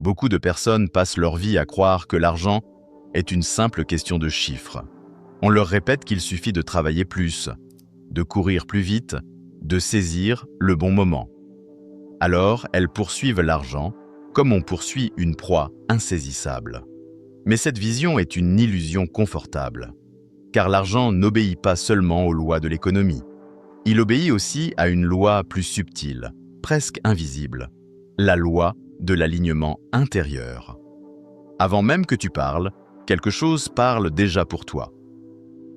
Beaucoup de personnes passent leur vie à croire que l'argent est une simple question de chiffres. On leur répète qu'il suffit de travailler plus, de courir plus vite, de saisir le bon moment. Alors, elles poursuivent l'argent comme on poursuit une proie insaisissable. Mais cette vision est une illusion confortable, car l'argent n'obéit pas seulement aux lois de l'économie. Il obéit aussi à une loi plus subtile, presque invisible, la loi de l'alignement intérieur. Avant même que tu parles, quelque chose parle déjà pour toi.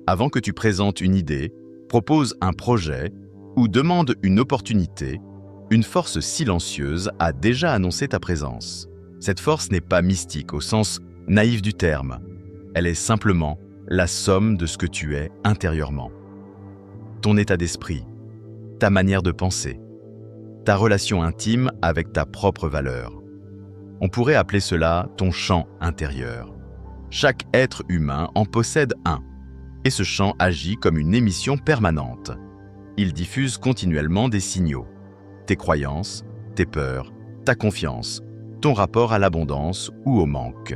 Avant que tu présentes une idée, proposes un projet ou demandes une opportunité, une force silencieuse a déjà annoncé ta présence. Cette force n'est pas mystique au sens naïf du terme. Elle est simplement la somme de ce que tu es intérieurement. Ton état d'esprit, ta manière de penser, ta relation intime avec ta propre valeur. On pourrait appeler cela ton champ intérieur. Chaque être humain en possède un, et ce champ agit comme une émission permanente. Il diffuse continuellement des signaux. Tes croyances, tes peurs, ta confiance, ton rapport à l'abondance ou au manque.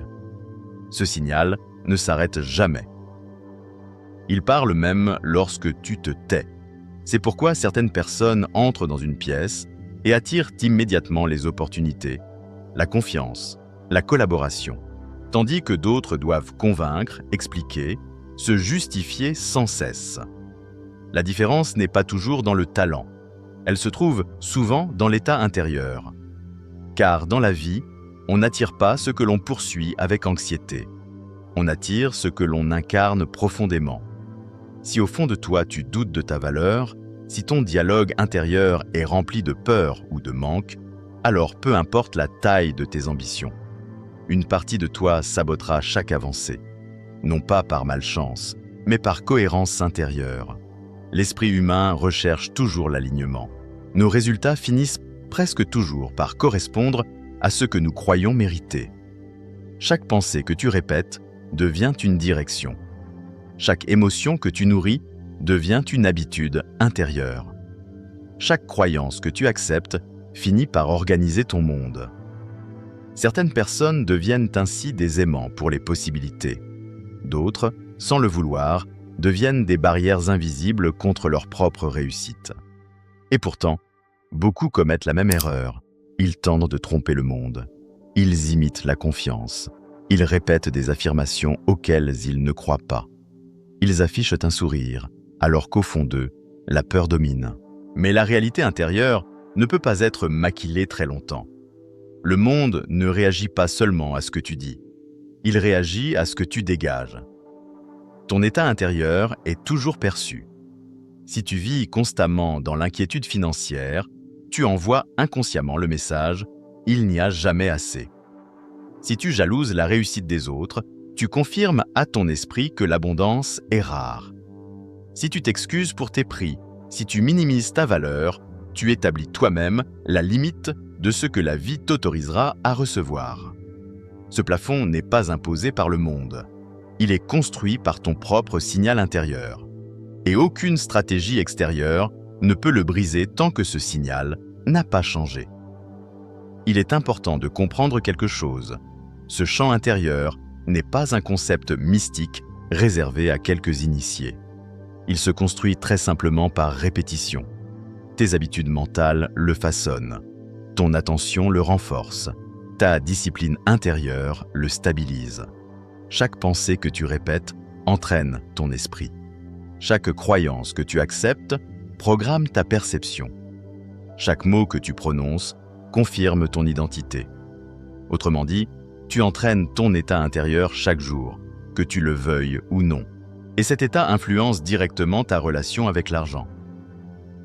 Ce signal ne s'arrête jamais. Il parle même lorsque tu te tais. C'est pourquoi certaines personnes entrent dans une pièce et attirent immédiatement les opportunités, la confiance, la collaboration, tandis que d'autres doivent convaincre, expliquer, se justifier sans cesse. La différence n'est pas toujours dans le talent. Elle se trouve souvent dans l'état intérieur. Car dans la vie, on n'attire pas ce que l'on poursuit avec anxiété. On attire ce que l'on incarne profondément. Si au fond de toi tu doutes de ta valeur, si ton dialogue intérieur est rempli de peur ou de manque, alors peu importe la taille de tes ambitions. Une partie de toi sabotera chaque avancée, non pas par malchance, mais par cohérence intérieure. L'esprit humain recherche toujours l'alignement. Nos résultats finissent presque toujours par correspondre à ce que nous croyons mériter. Chaque pensée que tu répètes devient une direction. Chaque émotion que tu nourris devient une habitude intérieure. Chaque croyance que tu acceptes finit par organiser ton monde. Certaines personnes deviennent ainsi des aimants pour les possibilités. D'autres, sans le vouloir, deviennent des barrières invisibles contre leur propre réussite. Et pourtant, beaucoup commettent la même erreur. Ils tentent de tromper le monde. Ils imitent la confiance. Ils répètent des affirmations auxquelles ils ne croient pas. Ils affichent un sourire, alors qu'au fond d'eux, la peur domine. Mais la réalité intérieure ne peut pas être maquillée très longtemps. Le monde ne réagit pas seulement à ce que tu dis. Il réagit à ce que tu dégages. Ton état intérieur est toujours perçu. Si tu vis constamment dans l'inquiétude financière, tu envoies inconsciemment le message « il n'y a jamais assez ». Si tu jalouses la réussite des autres, tu confirmes à ton esprit que l'abondance est rare. Si tu t'excuses pour tes prix, si tu minimises ta valeur, tu établis toi-même la limite de ce que la vie t'autorisera à recevoir. Ce plafond n'est pas imposé par le monde. Il est construit par ton propre signal intérieur. Et aucune stratégie extérieure ne peut le briser tant que ce signal n'a pas changé. Il est important de comprendre quelque chose. Ce champ intérieur n'est pas un concept mystique réservé à quelques initiés. Il se construit très simplement par répétition. Tes habitudes mentales le façonnent. Ton attention le renforce. Ta discipline intérieure le stabilise. Chaque pensée que tu répètes entraîne ton esprit. Chaque croyance que tu acceptes programme ta perception. Chaque mot que tu prononces confirme ton identité. Autrement dit, tu entraînes ton état intérieur chaque jour, que tu le veuilles ou non. Et cet état influence directement ta relation avec l'argent.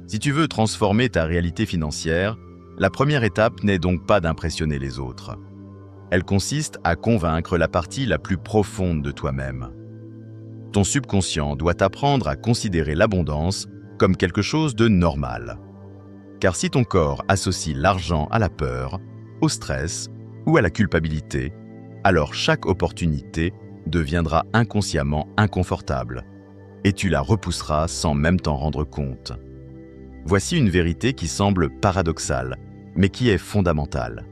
Si tu veux transformer ta réalité financière, la première étape n'est donc pas d'impressionner les autres. Elle consiste à convaincre la partie la plus profonde de toi-même. Ton subconscient doit apprendre à considérer l'abondance comme quelque chose de normal. Car si ton corps associe l'argent à la peur, au stress ou à la culpabilité, alors chaque opportunité deviendra inconsciemment inconfortable et tu la repousseras sans même t'en rendre compte. Voici une vérité qui semble paradoxale, mais qui est fondamentale.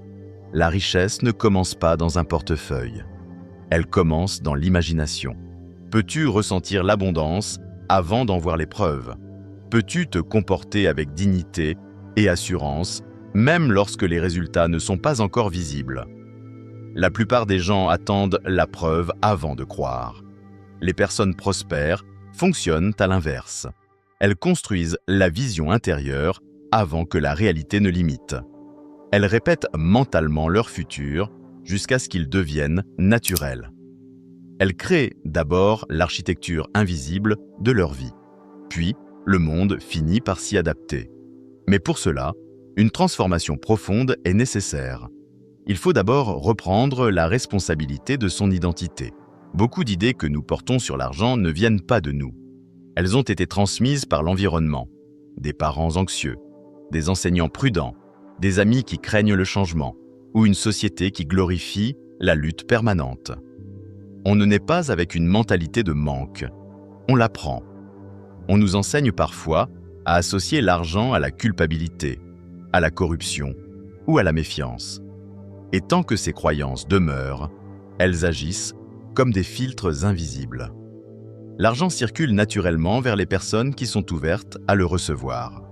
La richesse ne commence pas dans un portefeuille. Elle commence dans l'imagination. Peux-tu ressentir l'abondance avant d'en voir les preuves? Peux-tu te comporter avec dignité et assurance, même lorsque les résultats ne sont pas encore visibles? La plupart des gens attendent la preuve avant de croire. Les personnes prospères fonctionnent à l'inverse. Elles construisent la vision intérieure avant que la réalité ne l'imite. Elles répètent mentalement leur futur jusqu'à ce qu'il devienne naturel. Elles créent d'abord l'architecture invisible de leur vie. Puis, le monde finit par s'y adapter. Mais pour cela, une transformation profonde est nécessaire. Il faut d'abord reprendre la responsabilité de son identité. Beaucoup d'idées que nous portons sur l'argent ne viennent pas de nous. Elles ont été transmises par l'environnement, des parents anxieux, des enseignants prudents, des amis qui craignent le changement, ou une société qui glorifie la lutte permanente. On ne naît pas avec une mentalité de manque, on l'apprend. On nous enseigne parfois à associer l'argent à la culpabilité, à la corruption ou à la méfiance. Et tant que ces croyances demeurent, elles agissent comme des filtres invisibles. L'argent circule naturellement vers les personnes qui sont ouvertes à le recevoir.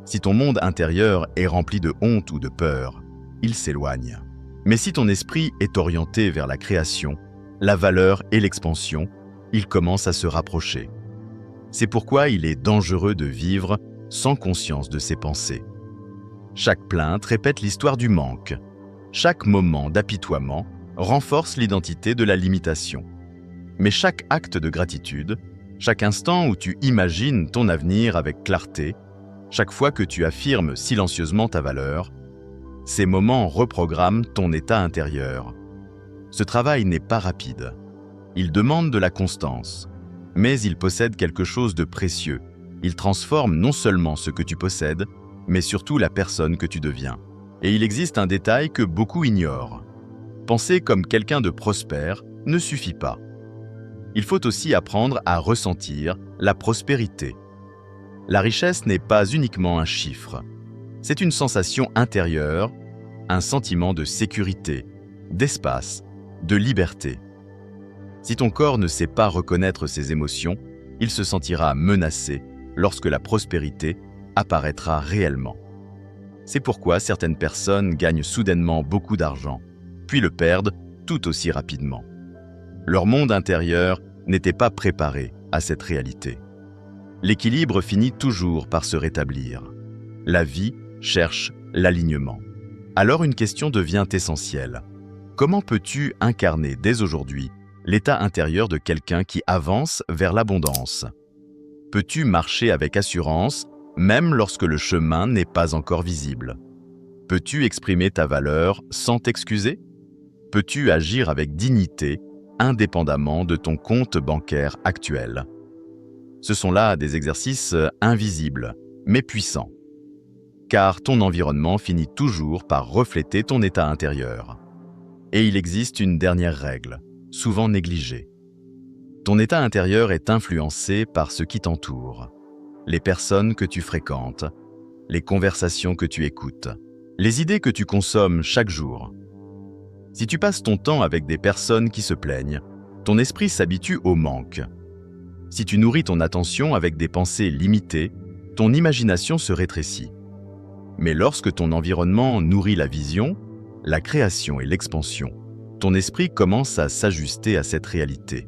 Si ton monde intérieur est rempli de honte ou de peur, il s'éloigne. Mais si ton esprit est orienté vers la création, la valeur et l'expansion, il commence à se rapprocher. C'est pourquoi il est dangereux de vivre sans conscience de ses pensées. Chaque plainte répète l'histoire du manque. Chaque moment d'apitoiement renforce l'identité de la limitation. Mais chaque acte de gratitude, chaque instant où tu imagines ton avenir avec clarté, chaque fois que tu affirmes silencieusement ta valeur, ces moments reprogramment ton état intérieur. Ce travail n'est pas rapide. Il demande de la constance, mais il possède quelque chose de précieux. Il transforme non seulement ce que tu possèdes, mais surtout la personne que tu deviens. Et il existe un détail que beaucoup ignorent. Penser comme quelqu'un de prospère ne suffit pas. Il faut aussi apprendre à ressentir la prospérité. La richesse n'est pas uniquement un chiffre. C'est une sensation intérieure, un sentiment de sécurité, d'espace, de liberté. Si ton corps ne sait pas reconnaître ces émotions, il se sentira menacé lorsque la prospérité apparaîtra réellement. C'est pourquoi certaines personnes gagnent soudainement beaucoup d'argent, puis le perdent tout aussi rapidement. Leur monde intérieur n'était pas préparé à cette réalité. L'équilibre finit toujours par se rétablir. La vie cherche l'alignement. Alors une question devient essentielle. Comment peux-tu incarner dès aujourd'hui l'état intérieur de quelqu'un qui avance vers l'abondance? Peux-tu marcher avec assurance, même lorsque le chemin n'est pas encore visible? Peux-tu exprimer ta valeur sans t'excuser? Peux-tu agir avec dignité, indépendamment de ton compte bancaire actuel? Ce sont là des exercices invisibles, mais puissants. Car ton environnement finit toujours par refléter ton état intérieur. Et il existe une dernière règle, souvent négligée. Ton état intérieur est influencé par ce qui t'entoure, les personnes que tu fréquentes, les conversations que tu écoutes, les idées que tu consommes chaque jour. Si tu passes ton temps avec des personnes qui se plaignent, ton esprit s'habitue au manque. Si tu nourris ton attention avec des pensées limitées, ton imagination se rétrécit. Mais lorsque ton environnement nourrit la vision, la création et l'expansion, ton esprit commence à s'ajuster à cette réalité.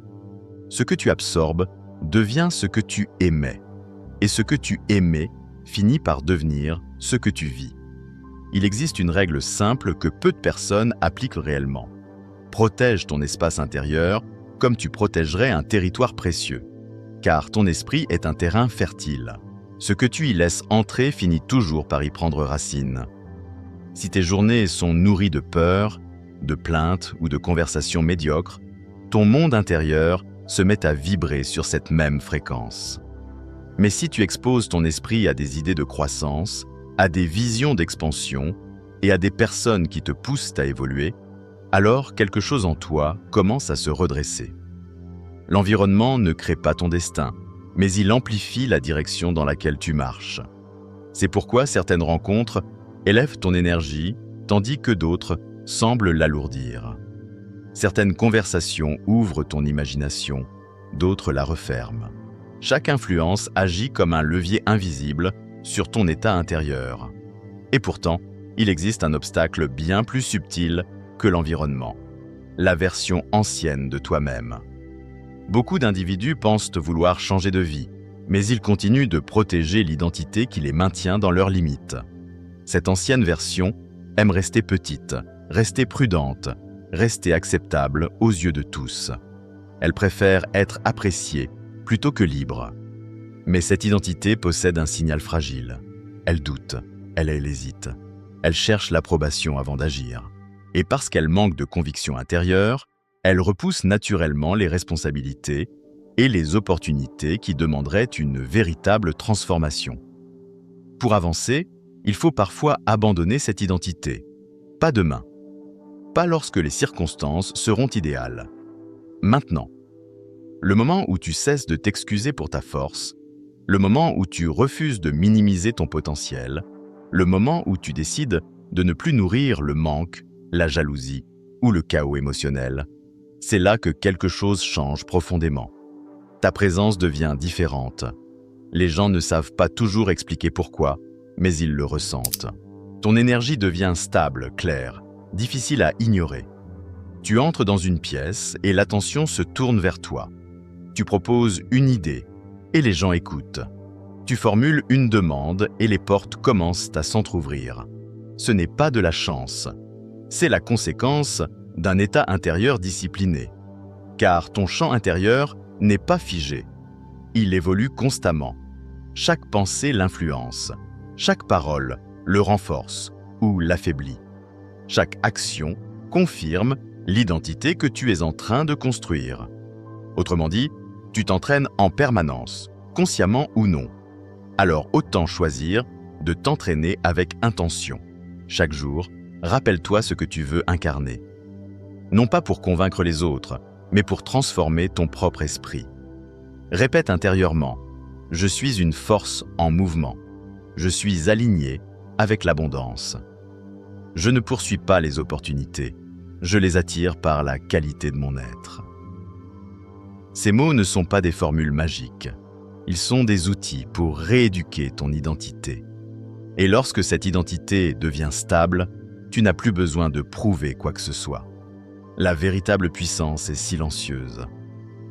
Ce que tu absorbes devient ce que tu émets, et ce que tu émets finit par devenir ce que tu vis. Il existe une règle simple que peu de personnes appliquent réellement. Protège ton espace intérieur comme tu protégerais un territoire précieux, car ton esprit est un terrain fertile. Ce que tu y laisses entrer finit toujours par y prendre racine. Si tes journées sont nourries de peur, de plaintes ou de conversations médiocres, ton monde intérieur se met à vibrer sur cette même fréquence. Mais si tu exposes ton esprit à des idées de croissance, à des visions d'expansion et à des personnes qui te poussent à évoluer, alors quelque chose en toi commence à se redresser. L'environnement ne crée pas ton destin, mais il amplifie la direction dans laquelle tu marches. C'est pourquoi certaines rencontres élèvent ton énergie, tandis que d'autres semblent l'alourdir. Certaines conversations ouvrent ton imagination, d'autres la referment. Chaque influence agit comme un levier invisible sur ton état intérieur. Et pourtant, il existe un obstacle bien plus subtil que l'environnement, la version ancienne de toi-même. Beaucoup d'individus pensent vouloir changer de vie, mais ils continuent de protéger l'identité qui les maintient dans leurs limites. Cette ancienne version aime rester petite, rester prudente, rester acceptable aux yeux de tous. Elle préfère être appréciée plutôt que libre. Mais cette identité possède un signal fragile. Elle doute, elle hésite. Elle cherche l'approbation avant d'agir. Et parce qu'elle manque de conviction intérieure, elle repousse naturellement les responsabilités et les opportunités qui demanderaient une véritable transformation. Pour avancer, il faut parfois abandonner cette identité. Pas demain. Pas lorsque les circonstances seront idéales. Maintenant. Le moment où tu cesses de t'excuser pour ta force, le moment où tu refuses de minimiser ton potentiel, le moment où tu décides de ne plus nourrir le manque, la jalousie ou le chaos émotionnel, c'est là que quelque chose change profondément. Ta présence devient différente. Les gens ne savent pas toujours expliquer pourquoi, mais ils le ressentent. Ton énergie devient stable, claire, difficile à ignorer. Tu entres dans une pièce et l'attention se tourne vers toi. Tu proposes une idée et les gens écoutent. Tu formules une demande et les portes commencent à s'entrouvrir. Ce n'est pas de la chance. C'est la conséquence d'un état intérieur discipliné. Car ton champ intérieur n'est pas figé. Il évolue constamment. Chaque pensée l'influence. Chaque parole le renforce ou l'affaiblit. Chaque action confirme l'identité que tu es en train de construire. Autrement dit, tu t'entraînes en permanence, consciemment ou non. Alors autant choisir de t'entraîner avec intention. Chaque jour, rappelle-toi ce que tu veux incarner. Non pas pour convaincre les autres, mais pour transformer ton propre esprit. Répète intérieurement, « Je suis une force en mouvement. Je suis aligné avec l'abondance. Je ne poursuis pas les opportunités. Je les attire par la qualité de mon être. » Ces mots ne sont pas des formules magiques. Ils sont des outils pour rééduquer ton identité. Et lorsque cette identité devient stable, tu n'as plus besoin de prouver quoi que ce soit. La véritable puissance est silencieuse.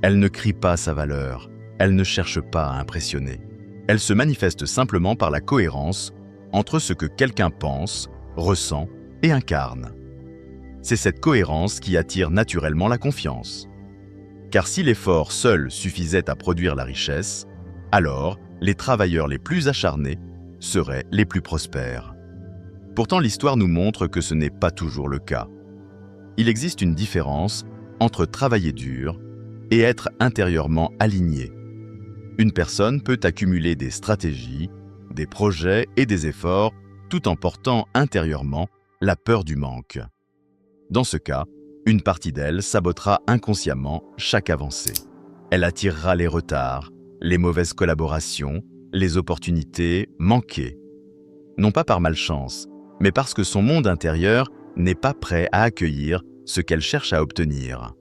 Elle ne crie pas sa valeur, elle ne cherche pas à impressionner. Elle se manifeste simplement par la cohérence entre ce que quelqu'un pense, ressent et incarne. C'est cette cohérence qui attire naturellement la confiance. Car si l'effort seul suffisait à produire la richesse, alors les travailleurs les plus acharnés seraient les plus prospères. Pourtant, l'histoire nous montre que ce n'est pas toujours le cas. Il existe une différence entre travailler dur et être intérieurement aligné. Une personne peut accumuler des stratégies, des projets et des efforts tout en portant intérieurement la peur du manque. Dans ce cas, une partie d'elle sabotera inconsciemment chaque avancée. Elle attirera les retards, les mauvaises collaborations, les opportunités manquées. Non pas par malchance, mais parce que son monde intérieur n'est pas prêt à accueillir ce qu'elle cherche à obtenir.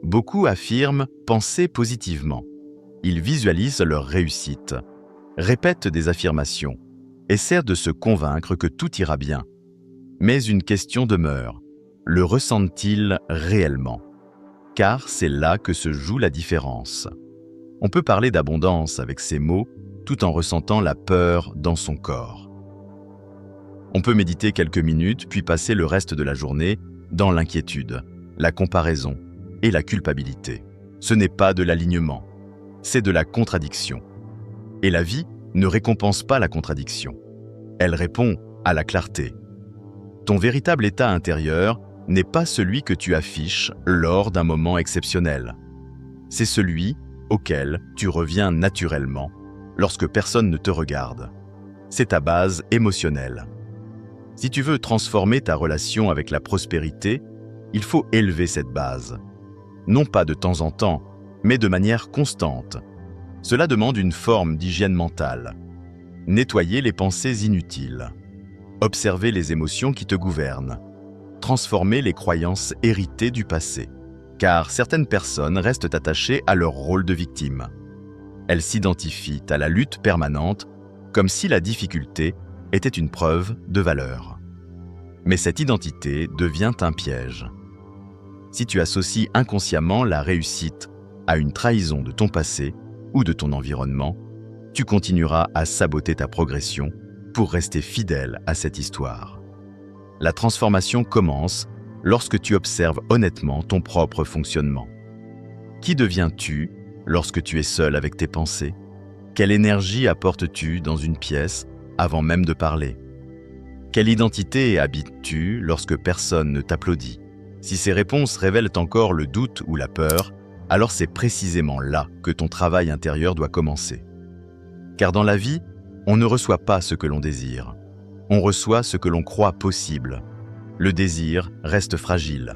Beaucoup affirment penser positivement. Ils visualisent leur réussite, répètent des affirmations, essaient de se convaincre que tout ira bien. Mais une question demeure. Le ressentent-ils réellement? Car c'est là que se joue la différence. On peut parler d'abondance avec ces mots tout en ressentant la peur dans son corps. On peut méditer quelques minutes puis passer le reste de la journée dans l'inquiétude, la comparaison et la culpabilité. Ce n'est pas de l'alignement, c'est de la contradiction. Et la vie ne récompense pas la contradiction. Elle répond à la clarté. Ton véritable état intérieur n'est pas celui que tu affiches lors d'un moment exceptionnel. C'est celui auquel tu reviens naturellement lorsque personne ne te regarde. C'est ta base émotionnelle. Si tu veux transformer ta relation avec la prospérité, il faut élever cette base. Non pas de temps en temps, mais de manière constante. Cela demande une forme d'hygiène mentale. Nettoyer les pensées inutiles. Observer les émotions qui te gouvernent. transformer les croyances héritées du passé, car certaines personnes restent attachées à leur rôle de victime. Elles s'identifient à la lutte permanente comme si la difficulté était une preuve de valeur. Mais cette identité devient un piège. Si tu associes inconsciemment la réussite à une trahison de ton passé ou de ton environnement, tu continueras à saboter ta progression pour rester fidèle à cette histoire. La transformation commence lorsque tu observes honnêtement ton propre fonctionnement. Qui deviens-tu lorsque tu es seul avec tes pensées? Quelle énergie apportes-tu dans une pièce avant même de parler? Quelle identité habites-tu lorsque personne ne t'applaudit? Si ces réponses révèlent encore le doute ou la peur, alors c'est précisément là que ton travail intérieur doit commencer. Car dans la vie, on ne reçoit pas ce que l'on désire. On reçoit ce que l'on croit possible. Le désir reste fragile.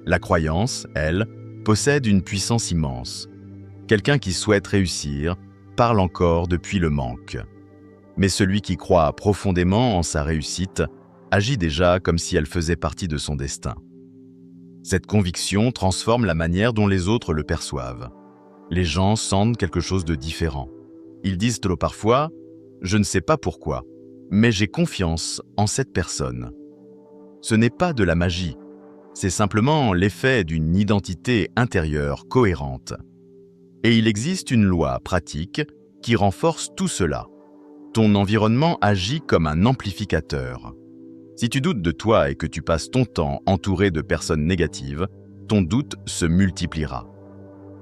La croyance, elle, possède une puissance immense. Quelqu'un qui souhaite réussir parle encore depuis le manque. Mais celui qui croit profondément en sa réussite agit déjà comme si elle faisait partie de son destin. Cette conviction transforme la manière dont les autres le perçoivent. Les gens sentent quelque chose de différent. Ils disent parfois « je ne sais pas pourquoi, mais j'ai confiance en cette personne ». Ce n'est pas de la magie, c'est simplement l'effet d'une identité intérieure cohérente. Et il existe une loi pratique qui renforce tout cela. Ton environnement agit comme un amplificateur. Si tu doutes de toi et que tu passes ton temps entouré de personnes négatives, ton doute se multipliera.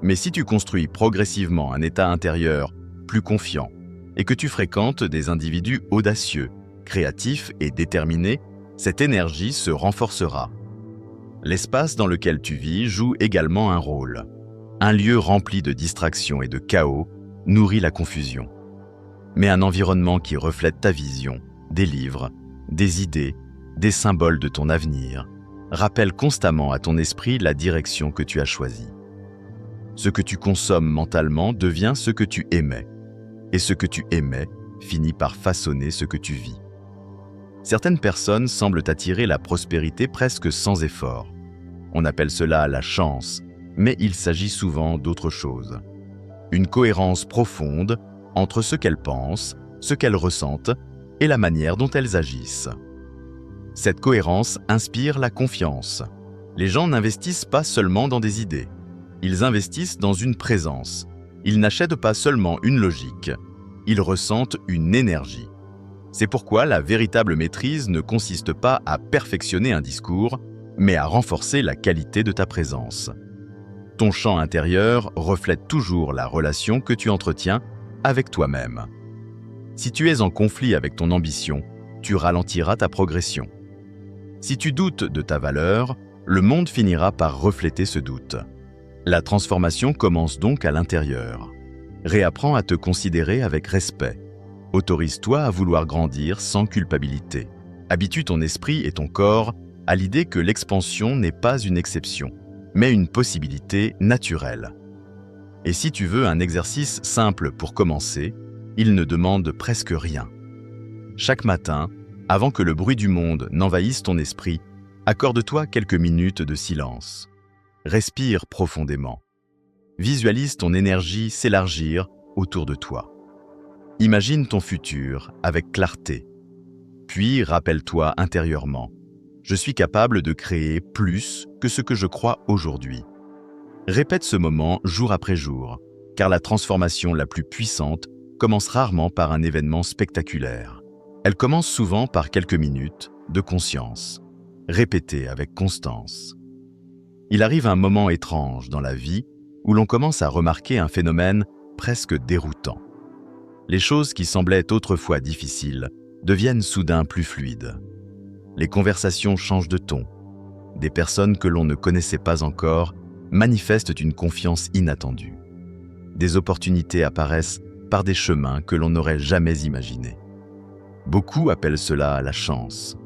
Mais si tu construis progressivement un état intérieur plus confiant et que tu fréquentes des individus audacieux, créatifs et déterminés, cette énergie se renforcera. L'espace dans lequel tu vis joue également un rôle. Un lieu rempli de distractions et de chaos nourrit la confusion. Mais un environnement qui reflète ta vision, des livres, des idées, des symboles de ton avenir, rappelle constamment à ton esprit la direction que tu as choisie. Ce que tu consommes mentalement devient ce que tu émets, et ce que tu émets finit par façonner ce que tu vis. Certaines personnes semblent attirer la prospérité presque sans effort. On appelle cela la chance, mais il s'agit souvent d'autre chose. Une cohérence profonde entre ce qu'elles pensent, ce qu'elles ressentent et la manière dont elles agissent. Cette cohérence inspire la confiance. Les gens n'investissent pas seulement dans des idées. Ils investissent dans une présence. Ils n'achètent pas seulement une logique. Ils ressentent une énergie. C'est pourquoi la véritable maîtrise ne consiste pas à perfectionner un discours, mais à renforcer la qualité de ta présence. Ton champ intérieur reflète toujours la relation que tu entretiens avec toi-même. Si tu es en conflit avec ton ambition, tu ralentiras ta progression. Si tu doutes de ta valeur, le monde finira par refléter ce doute. La transformation commence donc à l'intérieur. Réapprends à te considérer avec respect. Autorise-toi à vouloir grandir sans culpabilité. Habitue ton esprit et ton corps à l'idée que l'expansion n'est pas une exception, mais une possibilité naturelle. Et si tu veux un exercice simple pour commencer, il ne demande presque rien. Chaque matin, avant que le bruit du monde n'envahisse ton esprit, accorde-toi quelques minutes de silence. Respire profondément. Visualise ton énergie s'élargir autour de toi. Imagine ton futur avec clarté. Puis rappelle-toi intérieurement, je suis capable de créer plus que ce que je crois aujourd'hui. Répète ce moment jour après jour, car la transformation la plus puissante commence rarement par un événement spectaculaire. Elle commence souvent par quelques minutes de conscience, répétée avec constance. Il arrive un moment étrange dans la vie où l'on commence à remarquer un phénomène presque déroutant. Les choses qui semblaient autrefois difficiles deviennent soudain plus fluides. Les conversations changent de ton. Des personnes que l'on ne connaissait pas encore manifestent une confiance inattendue. Des opportunités apparaissent par des chemins que l'on n'aurait jamais imaginés. Beaucoup appellent cela la chance,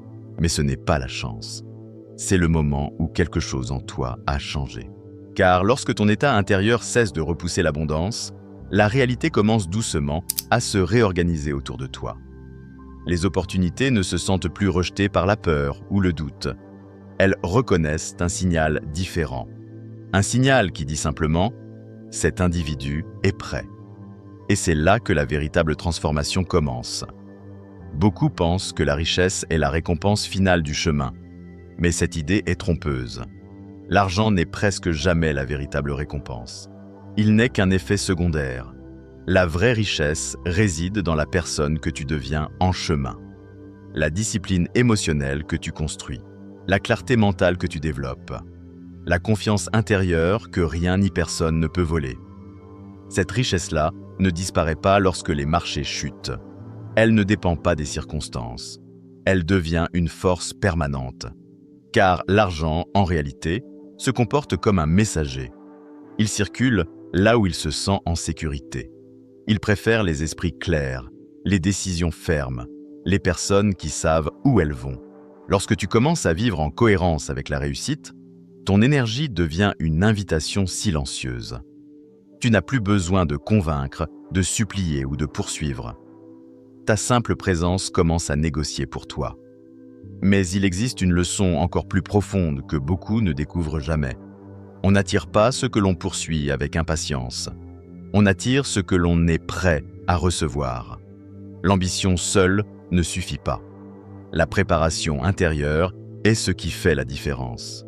mais ce n'est pas la chance. C'est le moment où quelque chose en toi a changé. Car lorsque ton état intérieur cesse de repousser l'abondance, la réalité commence doucement à se réorganiser autour de toi. Les opportunités ne se sentent plus rejetées par la peur ou le doute. elles reconnaissent un signal différent. Un signal qui dit simplement « cet individu est prêt ». Et c'est là que la véritable transformation commence. Beaucoup pensent que la richesse est la récompense finale du chemin, mais cette idée est trompeuse. L'argent n'est presque jamais la véritable récompense. Il n'est qu'un effet secondaire. La vraie richesse réside dans la personne que tu deviens en chemin, la discipline émotionnelle que tu construis, la clarté mentale que tu développes, la confiance intérieure que rien ni personne ne peut voler. Cette richesse-là ne disparaît pas lorsque les marchés chutent. Elle ne dépend pas des circonstances. Elle devient une force permanente. Car l'argent, en réalité, se comporte comme un messager. Il circule là où il se sent en sécurité. Il préfère les esprits clairs, les décisions fermes, les personnes qui savent où elles vont. Lorsque tu commences à vivre en cohérence avec la réussite, ton énergie devient une invitation silencieuse. Tu n'as plus besoin de convaincre, de supplier ou de poursuivre. Ta simple présence commence à négocier pour toi. Mais il existe une leçon encore plus profonde que beaucoup ne découvrent jamais. On n'attire pas ce que l'on poursuit avec impatience. On attire ce que l'on est prêt à recevoir. L'ambition seule ne suffit pas. La préparation intérieure est ce qui fait la différence.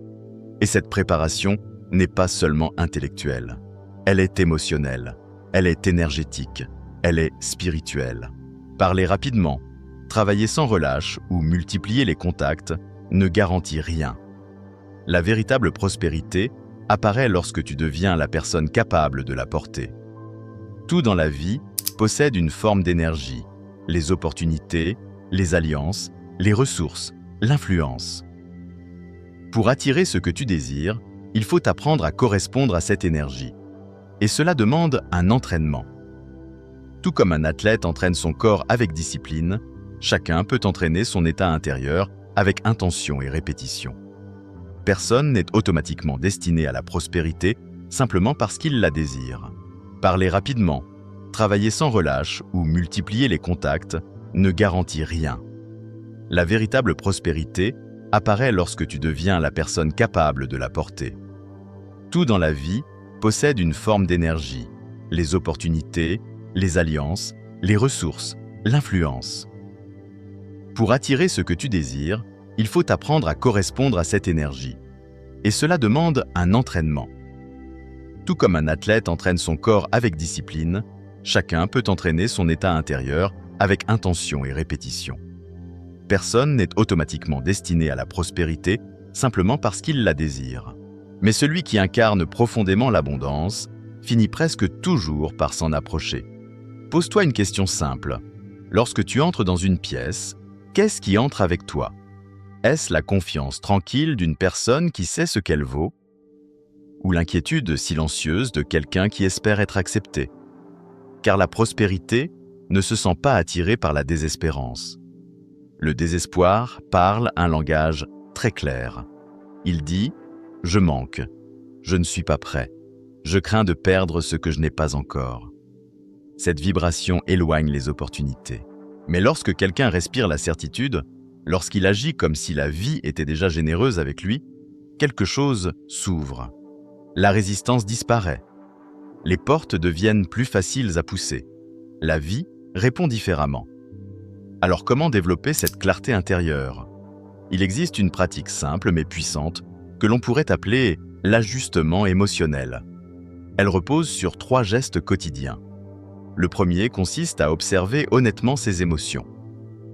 Et cette préparation n'est pas seulement intellectuelle. Elle est émotionnelle, elle est énergétique, elle est spirituelle. Parler rapidement, travailler sans relâche ou multiplier les contacts ne garantit rien. La véritable prospérité apparaît lorsque tu deviens la personne capable de la porter. Tout dans la vie possède une forme d'énergie, les opportunités, les alliances, les ressources, l'influence. Pour attirer ce que tu désires, il faut apprendre à correspondre à cette énergie. Et cela demande un entraînement. Tout comme un athlète entraîne son corps avec discipline, chacun peut entraîner son état intérieur avec intention et répétition. Personne n'est automatiquement destiné à la prospérité simplement parce qu'il la désire. Parler rapidement, travailler sans relâche ou multiplier les contacts ne garantit rien. La véritable prospérité apparaît lorsque tu deviens la personne capable de la porter. Tout dans la vie possède une forme d'énergie, les opportunités, les alliances, les ressources, l'influence. Pour attirer ce que tu désires, il faut apprendre à correspondre à cette énergie. Et cela demande un entraînement. Tout comme un athlète entraîne son corps avec discipline, chacun peut entraîner son état intérieur avec intention et répétition. Personne n'est automatiquement destiné à la prospérité simplement parce qu'il la désire. Mais celui qui incarne profondément l'abondance finit presque toujours par s'en approcher. Pose-toi une question simple. Lorsque tu entres dans une pièce, qu'est-ce qui entre avec toi? Est-ce la confiance tranquille d'une personne qui sait ce qu'elle vaut? Ou l'inquiétude silencieuse de quelqu'un qui espère être accepté? Car la prospérité ne se sent pas attirée par la désespérance. Le désespoir parle un langage très clair. Il dit « Je manque, je ne suis pas prêt, je crains de perdre ce que je n'ai pas encore ». Cette vibration éloigne les opportunités. Mais lorsque quelqu'un respire la certitude, lorsqu'il agit comme si la vie était déjà généreuse avec lui, quelque chose s'ouvre. La résistance disparaît. Les portes deviennent plus faciles à pousser. La vie répond différemment. Alors comment développer cette clarté intérieure? Il existe une pratique simple mais puissante que l'on pourrait appeler l'ajustement émotionnel. Elle repose sur 3 gestes quotidiens. Le premier consiste à observer honnêtement ses émotions.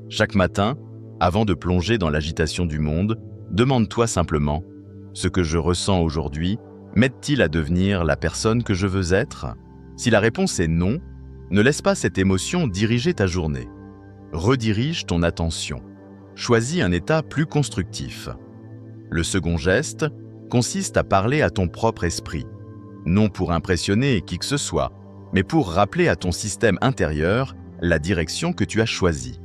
Chaque matin, avant de plonger dans l'agitation du monde, demande-toi simplement « Ce que je ressens aujourd'hui m'aide-t-il à devenir la personne que je veux être ?» Si la réponse est non, ne laisse pas cette émotion diriger ta journée. Redirige ton attention. Choisis un état plus constructif. Le second geste consiste à parler à ton propre esprit, non pour impressionner qui que ce soit, mais pour rappeler à ton système intérieur la direction que tu as choisie.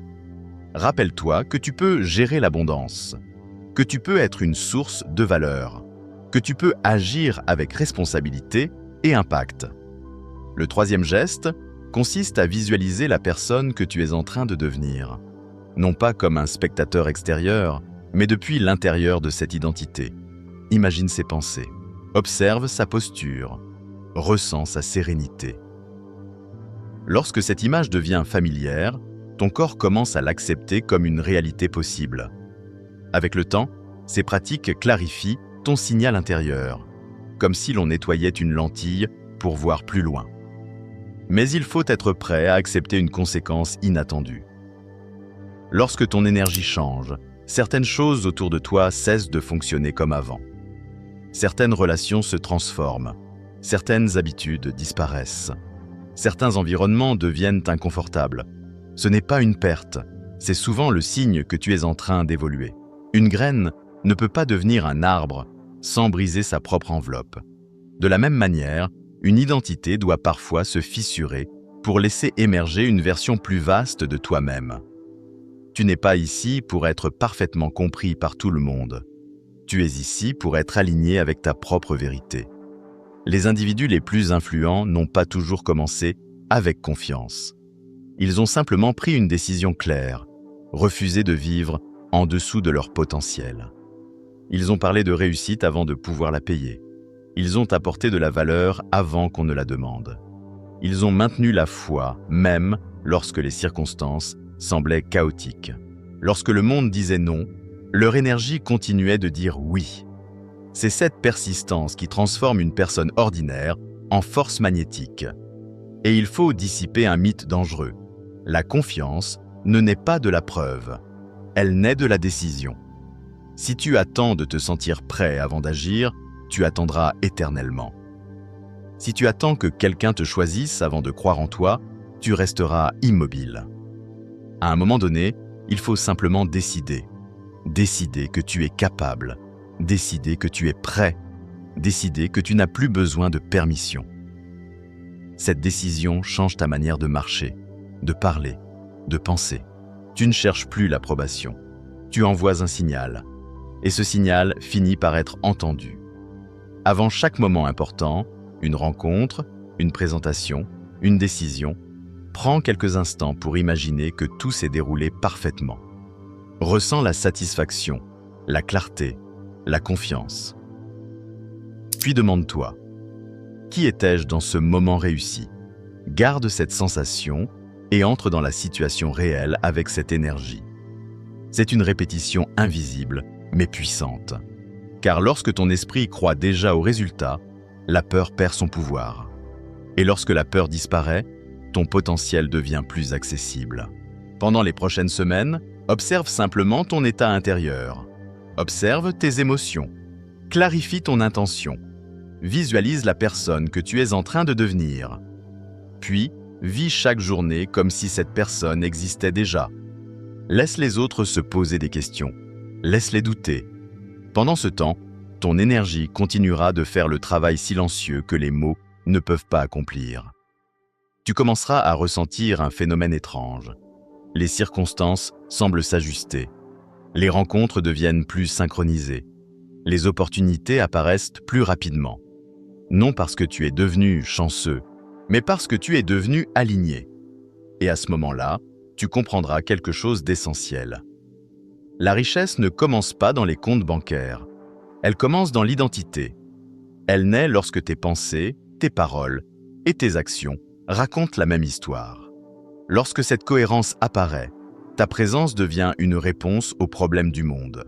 Rappelle-toi que tu peux gérer l'abondance, que tu peux être une source de valeur, que tu peux agir avec responsabilité et impact. Le troisième geste consiste à visualiser la personne que tu es en train de devenir. Non pas comme un spectateur extérieur, mais depuis l'intérieur de cette identité. Imagine ses pensées, observe sa posture, ressens sa sérénité. Lorsque cette image devient familière, ton corps commence à l'accepter comme une réalité possible. Avec le temps, ces pratiques clarifient ton signal intérieur, comme si l'on nettoyait une lentille pour voir plus loin. Mais il faut être prêt à accepter une conséquence inattendue. Lorsque ton énergie change, certaines choses autour de toi cessent de fonctionner comme avant. Certaines relations se transforment, certaines habitudes disparaissent. Certains environnements deviennent inconfortables. Ce n'est pas une perte, c'est souvent le signe que tu es en train d'évoluer. Une graine ne peut pas devenir un arbre sans briser sa propre enveloppe. De la même manière, une identité doit parfois se fissurer pour laisser émerger une version plus vaste de toi-même. Tu n'es pas ici pour être parfaitement compris par tout le monde. Tu es ici pour être aligné avec ta propre vérité. Les individus les plus influents n'ont pas toujours commencé avec confiance. Ils ont simplement pris une décision claire, refusé de vivre en dessous de leur potentiel. Ils ont parlé de réussite avant de pouvoir la payer. Ils ont apporté de la valeur avant qu'on ne la demande. Ils ont maintenu la foi, même lorsque les circonstances semblaient chaotiques. Lorsque le monde disait non, leur énergie continuait de dire oui. C'est cette persistance qui transforme une personne ordinaire en force magnétique. Et il faut dissiper un mythe dangereux. La confiance ne naît pas de la preuve, elle naît de la décision. Si tu attends de te sentir prêt avant d'agir, tu attendras éternellement. Si tu attends que quelqu'un te choisisse avant de croire en toi, tu resteras immobile. À un moment donné, il faut simplement décider. Décider que tu es capable, décider que tu es prêt, décider que tu n'as plus besoin de permission. Cette décision change ta manière de marcher, de parler, de penser. Tu ne cherches plus l'approbation. Tu envoies un signal. Et ce signal finit par être entendu. Avant chaque moment important, une rencontre, une présentation, une décision, prends quelques instants pour imaginer que tout s'est déroulé parfaitement. Ressens la satisfaction, la clarté, la confiance. Puis demande-toi, qui étais-je dans ce moment réussi? Garde cette sensation et entre dans la situation réelle avec cette énergie. C'est une répétition invisible, mais puissante. Car lorsque ton esprit croit déjà au résultat, la peur perd son pouvoir. Et lorsque la peur disparaît, ton potentiel devient plus accessible. Pendant les prochaines semaines, observe simplement ton état intérieur. Observe tes émotions. Clarifie ton intention. Visualise la personne que tu es en train de devenir. Puis, vis chaque journée comme si cette personne existait déjà. Laisse les autres se poser des questions. Laisse-les douter. Pendant ce temps, ton énergie continuera de faire le travail silencieux que les mots ne peuvent pas accomplir. Tu commenceras à ressentir un phénomène étrange. Les circonstances semblent s'ajuster. Les rencontres deviennent plus synchronisées. Les opportunités apparaissent plus rapidement. Non parce que tu es devenu chanceux, mais parce que tu es devenu aligné. Et à ce moment-là, tu comprendras quelque chose d'essentiel. La richesse ne commence pas dans les comptes bancaires. Elle commence dans l'identité. Elle naît lorsque tes pensées, tes paroles et tes actions racontent la même histoire. Lorsque cette cohérence apparaît, ta présence devient une réponse aux problèmes du monde.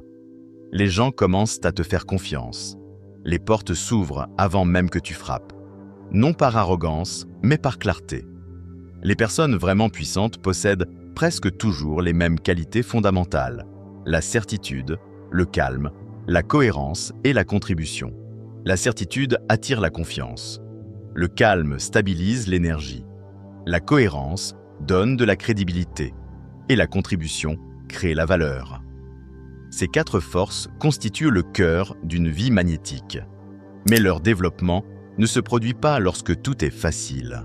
Les gens commencent à te faire confiance. Les portes s'ouvrent avant même que tu frappes. Non par arrogance, mais par clarté. Les personnes vraiment puissantes possèdent presque toujours les mêmes qualités fondamentales: la certitude, le calme, la cohérence et la contribution. La certitude attire la confiance. Le calme stabilise l'énergie. La cohérence donne de la crédibilité. Et la contribution crée la valeur. Ces 4 forces constituent le cœur d'une vie magnétique. Mais leur développement ne se produit pas lorsque tout est facile.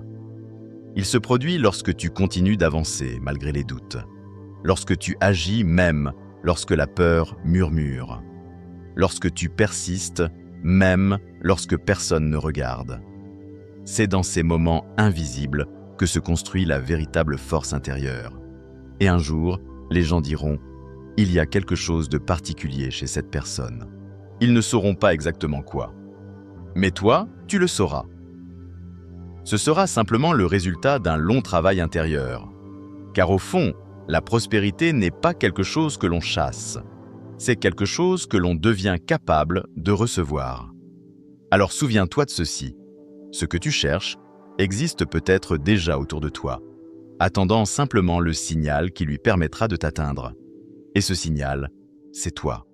Il se produit lorsque tu continues d'avancer malgré les doutes. Lorsque tu agis même lorsque la peur murmure. Lorsque tu persistes, même lorsque personne ne regarde. C'est dans ces moments invisibles que se construit la véritable force intérieure. Et un jour, les gens diront « il y a quelque chose de particulier chez cette personne. Ils ne sauront pas exactement quoi. Mais toi, tu le sauras. Ce sera simplement le résultat d'un long travail intérieur. Car au fond, la prospérité n'est pas quelque chose que l'on chasse. C'est quelque chose que l'on devient capable de recevoir. Alors souviens-toi de ceci. Ce que tu cherches existe peut-être déjà autour de toi, attendant simplement le signal qui lui permettra de t'atteindre. Et ce signal, c'est toi.